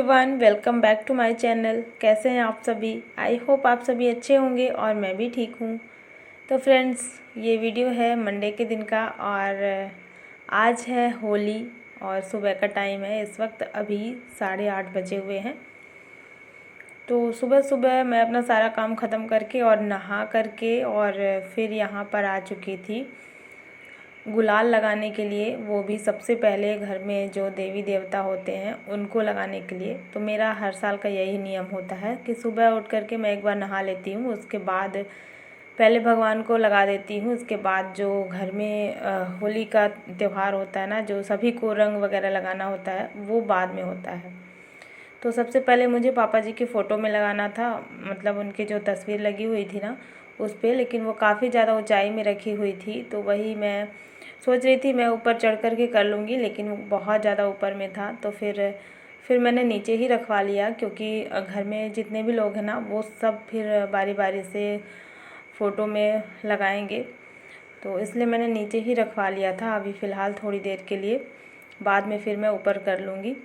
Everyone, welcome back to my channel. कैसे हैं आप सभी? आई होप आप सभी अच्छे होंगे और मैं भी ठीक हूँ। तो फ्रेंड्स, ये वीडियो है मंडे के दिन का और आज है होली और सुबह का टाइम है। इस वक्त अभी 8:30 बजे हुए हैं। तो सुबह सुबह मैं अपना सारा काम ख़त्म करके और नहा करके और फिर यहाँ पर आ चुकी थी गुलाल लगाने के लिए, वो भी सबसे पहले घर में जो देवी देवता होते हैं उनको लगाने के लिए। तो मेरा हर साल का यही नियम होता है कि सुबह उठ करके मैं एक बार नहा लेती हूँ, उसके बाद पहले भगवान को लगा देती हूँ। उसके बाद जो घर में होली का त्यौहार होता है ना, जो सभी को रंग वगैरह लगाना होता है, वो बाद में होता है। तो सबसे पहले मुझे पापा जी की फ़ोटो में लगाना था, मतलब उनकी जो तस्वीर लगी हुई थी ना उस पर, लेकिन वो काफ़ी ज़्यादा ऊंचाई में रखी हुई थी। तो वही मैं सोच रही थी मैं ऊपर चढ़ कर के कर लूँगी, लेकिन वो बहुत ज़्यादा ऊपर में था। तो फिर मैंने नीचे ही रखवा लिया, क्योंकि घर में जितने भी लोग हैं ना वो सब फिर बारी बारी से फ़ोटो में लगाएंगे, तो इसलिए मैंने नीचे ही रखवा लिया था अभी फ़िलहाल थोड़ी देर के लिए। बाद में फिर मैं ऊपर कर लूँगी।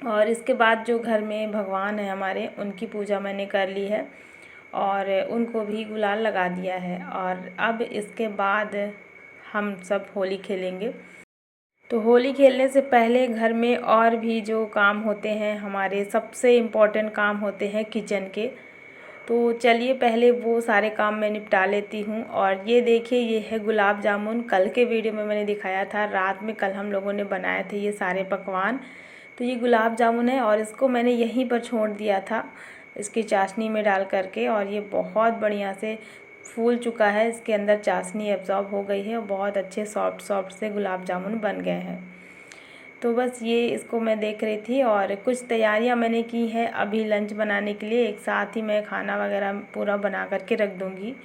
और इसके बाद जो घर में भगवान है हमारे, उनकी पूजा मैंने कर ली है और उनको भी गुलाल लगा दिया है। और अब इसके बाद हम सब होली खेलेंगे। तो होली खेलने से पहले घर में और भी जो काम होते हैं हमारे, सबसे इम्पोर्टेंट काम होते हैं किचन के। तो चलिए पहले वो सारे काम मैं निपटा लेती हूँ। और ये देखिए, ये है गुलाब जामुन। कल के वीडियो में मैंने दिखाया था, रात में कल हम लोगों ने बनाए थे ये सारे पकवान। तो ये गुलाब जामुन है और इसको मैंने यहीं पर छोड़ दिया था इसकी चाशनी में डाल करके, और ये बहुत बढ़िया से फूल चुका है। इसके अंदर चाशनी एब्जॉर्ब हो गई है और बहुत अच्छे सॉफ्ट सॉफ्ट से गुलाब जामुन बन गए हैं। तो बस ये इसको मैं देख रही थी और कुछ तैयारियां मैंने की हैं अभी लंच बनाने के लिए। एक साथ ही मैं खाना वगैरह पूरा बना करके रख दूँगी।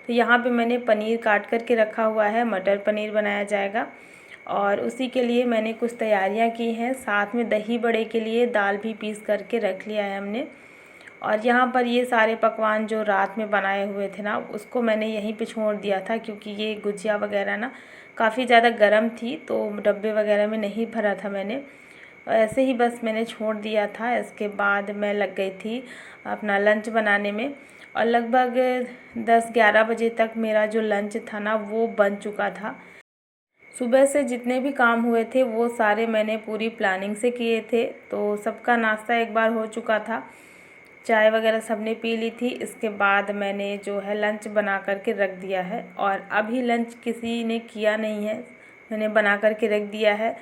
तो यहाँ पे मैंने पनीर काट करके रखा हुआ है, मटर पनीर बनाया जाएगा और उसी के लिए मैंने कुछ तैयारियां की हैं। साथ में दही बड़े के लिए दाल भी पीस करके रख लिया है हमने। और यहाँ पर ये सारे पकवान जो रात में बनाए हुए थे ना, उसको मैंने यहीं पे छोड़ दिया था, क्योंकि ये गुजिया वगैरह ना काफ़ी ज़्यादा गर्म थी, तो डब्बे वगैरह में नहीं भरा था मैंने, ऐसे ही बस मैंने छोड़ दिया था। इसके बाद मैं लग गई थी अपना लंच बनाने में और लगभग 10-11 बजे तक मेरा जो लंच था ना वो बन चुका था। सुबह से जितने भी काम हुए थे वो सारे मैंने पूरी प्लानिंग से किए थे। तो सबका नाश्ता एक बार हो चुका था, चाय वगैरह सबने पी ली थी। इसके बाद मैंने जो है लंच बना करके रख दिया है और अभी लंच किसी ने किया नहीं है, मैंने बना करके रख दिया है।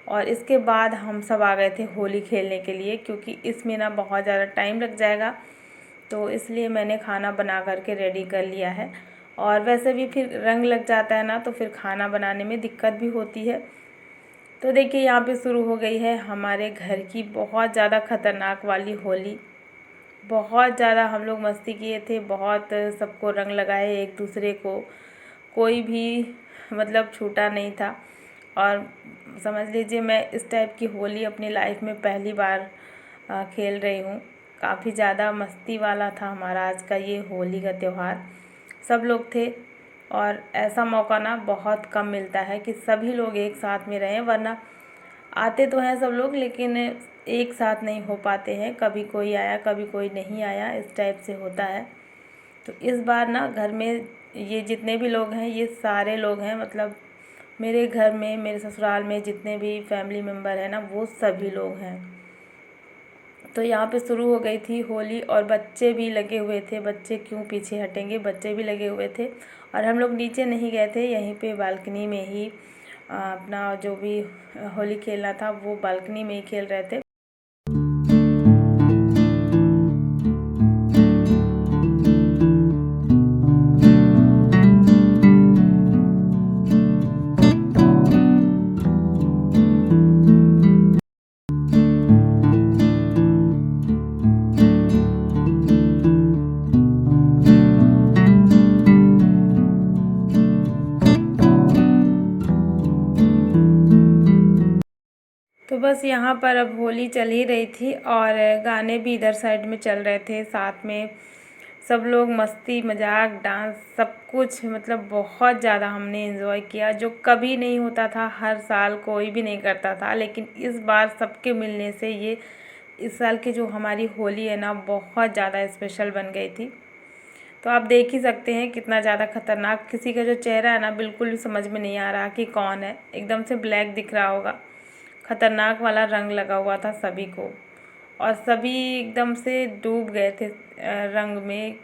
और इसके बाद हम सब आ गए थे होली खेलने के लिए, क्योंकि इसमें ना बहुत ज़्यादा टाइम लग जाएगा, तो इसलिए मैंने खाना बना करके रेडी कर लिया है। और वैसे भी फिर रंग लग जाता है ना, तो फिर खाना बनाने में दिक्कत भी होती है। तो देखिए, यहाँ पे शुरू हो गई है हमारे घर की बहुत ज़्यादा ख़तरनाक वाली होली। बहुत ज़्यादा हम लोग मस्ती किए थे, बहुत सबको रंग लगाए एक दूसरे को, कोई भी मतलब छूटा नहीं था। और समझ लीजिए मैं इस टाइप की होली अपनी लाइफ में पहली बार खेल रही हूँ। काफ़ी ज़्यादा मस्ती वाला था हमारा आज का ये होली का त्यौहार। सब लोग थे और ऐसा मौका ना बहुत कम मिलता है कि सभी लोग एक साथ में रहें, वरना आते तो हैं सब लोग लेकिन एक साथ नहीं हो पाते हैं। कभी कोई आया कभी कोई नहीं आया, इस टाइप से होता है। तो इस बार ना घर में ये जितने भी लोग हैं ये सारे लोग हैं, मतलब मेरे घर में, मेरे ससुराल में जितने भी फैमिली मेम्बर हैं ना वो सभी लोग हैं। तो यहाँ पे शुरू हो गई थी होली और बच्चे भी लगे हुए थे। बच्चे क्यों पीछे हटेंगे, बच्चे भी लगे हुए थे। और हम लोग नीचे नहीं गए थे, यहीं पे बालकनी में ही अपना जो भी होली खेलना था वो बालकनी में ही खेल रहे थे। तो बस यहाँ पर अब होली चल ही रही थी और गाने भी इधर साइड में चल रहे थे, साथ में सब लोग मस्ती मजाक डांस सब कुछ, मतलब बहुत ज़्यादा हमने एंजॉय किया, जो कभी नहीं होता था, हर साल कोई भी नहीं करता था। लेकिन इस बार सबके मिलने से ये इस साल की जो हमारी होली है ना, बहुत ज़्यादा स्पेशल बन गई थी। तो आप देख ही सकते हैं कितना ज़्यादा खतरनाक, किसी का जो चेहरा है ना बिल्कुल भी समझ में नहीं आ रहा कि कौन है, एकदम से ब्लैक दिख रहा होगा। खतरनाक वाला रंग लगा हुआ था सभी को, और सभी एकदम से डूब गए थे रंग में।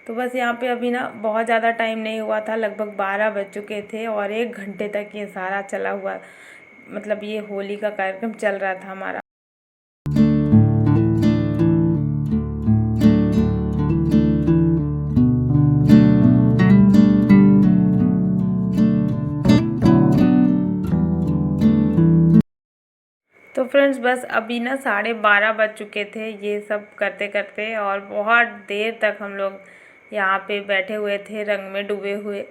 तो बस यहाँ पे अभी ना बहुत ज़्यादा टाइम नहीं हुआ था, लगभग 12 बज चुके थे और 1 घंटे तक ये सारा चला हुआ, मतलब ये होली का कार्यक्रम चल रहा था हमारा। तो फ्रेंड्स बस अभी ना 12:30 बज चुके थे ये सब करते करते, और बहुत देर तक हम लोग यहाँ पे बैठे हुए थे रंग में डूबे हुए।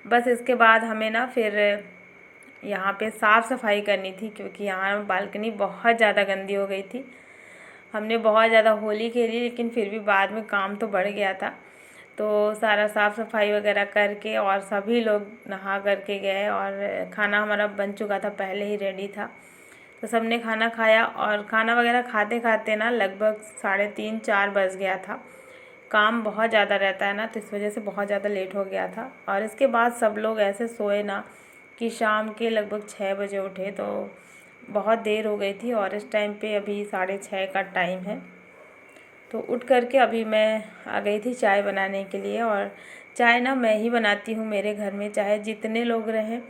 बस इसके बाद हमें ना फिर यहाँ पे साफ़ सफाई करनी थी, क्योंकि यहाँ बालकनी बहुत ज़्यादा गंदी हो गई थी। हमने बहुत ज़्यादा होली खेली, लेकिन फिर भी बाद में काम तो बढ़ गया था। तो सारा साफ़ सफाई वगैरह करके और सभी लोग नहा करके गए, और खाना हमारा बन चुका था, पहले ही रेडी था। तो सबने खाना खाया, और खाना वगैरह खाते खाते ना लगभग 3:30-4 बज गया था। काम बहुत ज़्यादा रहता है ना, तो इस वजह से बहुत ज़्यादा लेट हो गया था। और इसके बाद सब लोग ऐसे सोए ना कि शाम के लगभग 6 बजे उठे, तो बहुत देर हो गई थी। और इस टाइम पे अभी 6:30 का टाइम है। तो उठ करके अभी मैं आ गई थी चाय बनाने के लिए, और चाय ना मैं ही बनाती हूँ मेरे घर में, चाहे जितने लोग रहें,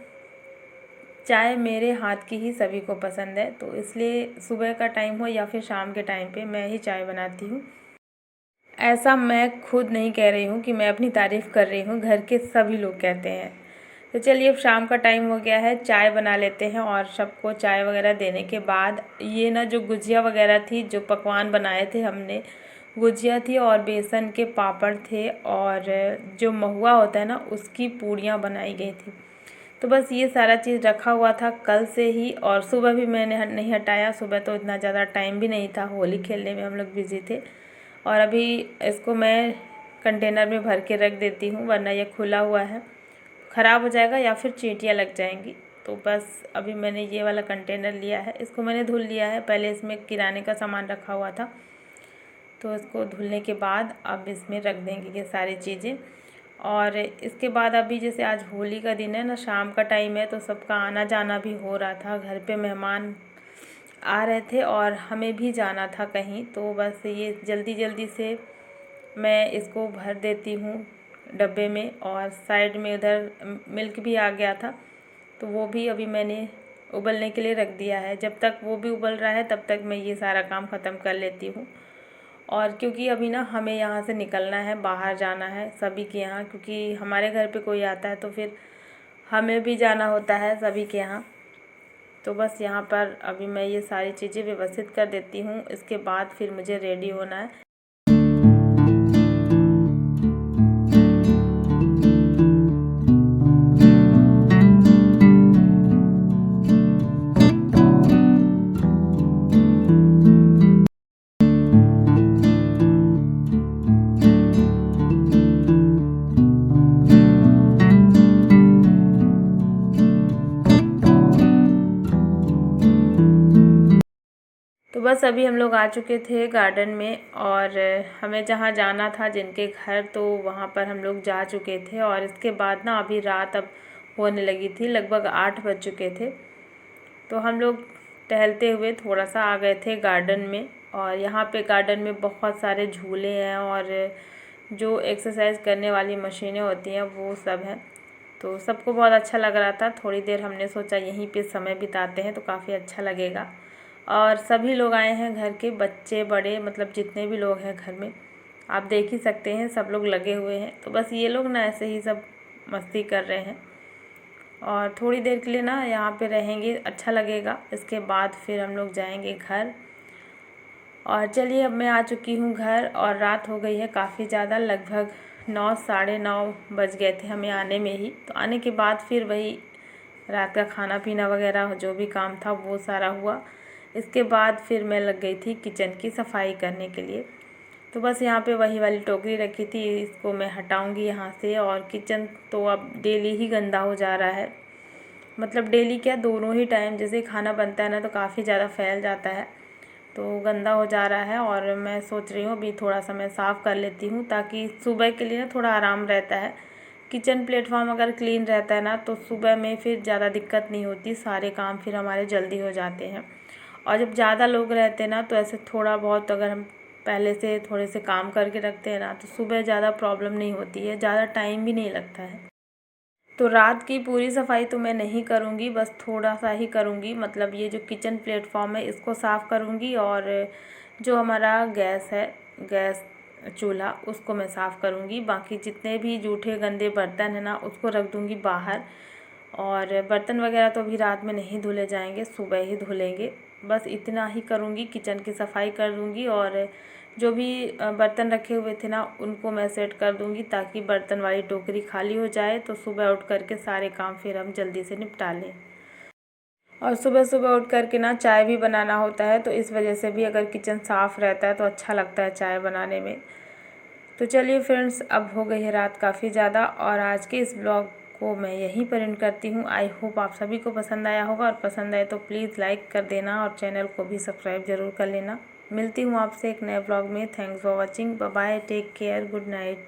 चाय मेरे हाथ की ही सभी को पसंद है। तो इसलिए सुबह का टाइम हो या फिर शाम के टाइम पे मैं ही चाय बनाती हूँ। ऐसा मैं खुद नहीं कह रही हूँ कि मैं अपनी तारीफ़ कर रही हूँ, घर के सभी लोग कहते हैं। तो चलिए अब शाम का टाइम हो गया है, चाय बना लेते हैं। और सबको चाय वगैरह देने के बाद ये ना जो गुजिया वगैरह थी, जो पकवान बनाए थे हमने, गुजिया थी और बेसन के पापड़ थे, और जो महुआ होता है ना उसकी पूड़ियाँ बनाई गई थी। तो बस ये सारा चीज़ रखा हुआ था कल से ही, और सुबह भी मैंने नहीं हटाया। सुबह तो इतना ज़्यादा टाइम भी नहीं था, होली खेलने में हम लोग बिज़ी थे। और अभी इसको मैं कंटेनर में भर के रख देती हूँ, वरना ये खुला हुआ है, ख़राब हो जाएगा या फिर चींटियाँ लग जाएंगी। तो बस अभी मैंने ये वाला कंटेनर लिया है, इसको मैंने धुल लिया है। पहले इसमें किराने का सामान रखा हुआ था, तो इसको धुलने के बाद अब इसमें रख देंगे ये सारी चीज़ें। और इसके बाद अभी जैसे आज होली का दिन है ना, शाम का टाइम है, तो सबका आना जाना भी हो रहा था, घर पे मेहमान आ रहे थे और हमें भी जाना था कहीं। तो बस ये जल्दी जल्दी से मैं इसको भर देती हूँ डब्बे में। और साइड में उधर मिल्क भी आ गया था, तो वो भी अभी मैंने उबलने के लिए रख दिया है। जब तक वो भी उबल रहा है तब तक मैं ये सारा काम ख़त्म कर लेती हूँ। और क्योंकि अभी ना हमें यहाँ से निकलना है, बाहर जाना है सभी के यहाँ, क्योंकि हमारे घर पे कोई आता है तो फिर हमें भी जाना होता है सभी के यहाँ। तो बस यहाँ पर अभी मैं ये सारी चीज़ें व्यवस्थित कर देती हूँ, इसके बाद फिर मुझे रेडी होना है। तो बस अभी हम लोग आ चुके थे गार्डन में, और हमें जहाँ जाना था जिनके घर, तो वहाँ पर हम लोग जा चुके थे। और इसके बाद ना अभी रात अब होने लगी थी, लगभग 8 बज चुके थे। तो हम लोग टहलते हुए थोड़ा सा आ गए थे गार्डन में। और यहाँ पे गार्डन में बहुत सारे झूले हैं, और जो एक्सरसाइज करने वाली मशीनें होती हैं वो सब हैं। तो सबको बहुत अच्छा लग रहा था। थोड़ी देर हमने सोचा यहीं पे समय बिताते हैं तो काफ़ी अच्छा लगेगा। और सभी लोग आए हैं, घर के बच्चे बड़े, मतलब जितने भी लोग हैं घर में, आप देख ही सकते हैं सब लोग लगे हुए हैं। तो बस ये लोग ना ऐसे ही सब मस्ती कर रहे हैं, और थोड़ी देर के लिए ना यहाँ पे रहेंगे, अच्छा लगेगा। इसके बाद फिर हम लोग जाएंगे घर। और चलिए अब मैं आ चुकी हूँ घर, और रात हो गई है काफ़ी ज़्यादा, लगभग 9 9:30 बज गए थे हमें आने में ही। तो आने के बाद फिर वही रात का खाना पीना वगैरह जो भी काम था वो सारा हुआ। इसके बाद फिर मैं लग गई थी किचन की सफाई करने के लिए। तो बस यहाँ पे वही वाली टोकरी रखी थी, इसको मैं हटाऊंगी यहाँ से। और किचन तो अब डेली ही गंदा हो जा रहा है, मतलब डेली क्या, दोनों ही टाइम जैसे खाना बनता है ना तो काफ़ी ज़्यादा फैल जाता है, तो गंदा हो जा रहा है। और मैं सोच रही हूँ अभी थोड़ा सा मैं साफ़ कर लेती हूँ, ताकि सुबह के लिए ना थोड़ा आराम रहता है। किचन प्लेटफॉर्म अगर क्लीन रहता है ना तो सुबह में फिर ज़्यादा दिक्कत नहीं होती, सारे काम फिर हमारे जल्दी हो जाते हैं। और जब ज़्यादा लोग रहते हैं ना तो ऐसे थोड़ा बहुत अगर हम पहले से थोड़े से काम करके रखते हैं ना तो सुबह ज़्यादा प्रॉब्लम नहीं होती है, ज़्यादा टाइम भी नहीं लगता है। तो रात की पूरी सफाई तो मैं नहीं करूँगी, बस थोड़ा सा ही करूँगी, मतलब ये जो किचन प्लेटफॉर्म है इसको साफ़ करूँगी। और जो हमारा गैस है, गैस चूल्हा, उसको मैं साफ़ करूँगी। बाकी जितने भी जूठे गंदे बर्तन हैं ना उसको रख दूँगी बाहर। और बर्तन वगैरह तो अभी रात में नहीं धुले जाएंगे, सुबह ही धुलेंगे। बस इतना ही करूँगी, किचन की सफाई कर दूँगी। और जो भी बर्तन रखे हुए थे ना उनको मैं सेट कर दूँगी, ताकि बर्तन वाली टोकरी खाली हो जाए तो सुबह उठ करके सारे काम फिर हम जल्दी से निपटा लें। और सुबह सुबह उठ करके ना चाय भी बनाना होता है, तो इस वजह से भी अगर किचन साफ़ रहता है तो अच्छा लगता है चाय बनाने में। तो चलिए फ्रेंड्स, अब हो गई है रात काफ़ी ज़्यादा, और आज के इस ब्लॉग को मैं यहीं पर एंड करती हूँ। आई होप आप सभी को पसंद आया होगा, और पसंद आए तो प्लीज़ लाइक कर देना और चैनल को भी सब्सक्राइब ज़रूर कर लेना। मिलती हूँ आपसे एक नए ब्लॉग में। Thanks for watching, bye bye, take care, good night.